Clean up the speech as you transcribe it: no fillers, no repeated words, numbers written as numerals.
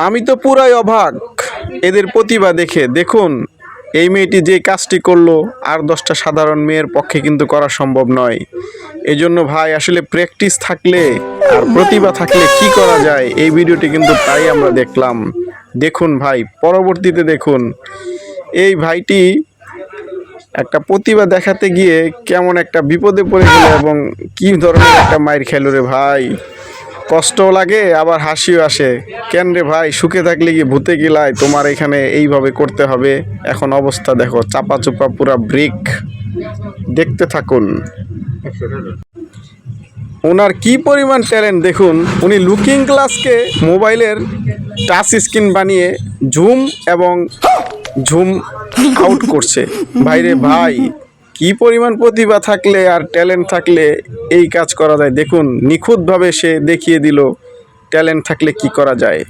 আমি তো পুরাই অবাক এদের প্রতিভা দেখে। দেখুন, এই মেয়েটি যে কাজটি করলো আর 10টা সাধারণ মেয়ের পক্ষে কিন্তু করা সম্ভব নয়। এজন্য ভাই আসলে প্র্যাকটিস থাকলে আর প্রতিভা থাকলে কি করা যায়, এই ভিডিওটি কিন্তু তাই আমরা দেখলাম। দেখুন ভাই, পরবর্তীতে দেখুন এই ভাইটি একটা প্রতিভা দেখাতে গিয়ে কেমন একটা বিপদে পড়ে গেল এবং কি ধরনের একটা মাইর খেলো রে ভাই। কষ্টও লাগে আবার হাসিও আসে। কেন রে ভাই, সুখে থাকলে কি ভূতে গিলায়, তোমার এখানে এইভাবে করতে হবে। এখন অবস্থা দেখো, চাপা চুপা পুরা ব্রেক। দেখতে থাকুন ওনার কি পরিমাণ ট্যালেন্ট। দেখুন, উনি লুকিং গ্লাসকে মোবাইলের টাচ স্ক্রিন বানিয়ে জুম এবং জুম আউট করছে। ভাইরে ভাই, কি পরিমাণ প্রতিভা থাকলে আর ট্যালেন্ট থাকলে এই কাজ করা যায়। দেখুন, নিখুঁতভাবে সে দেখিয়ে দিল ট্যালেন্ট থাকলে কি করা যায়।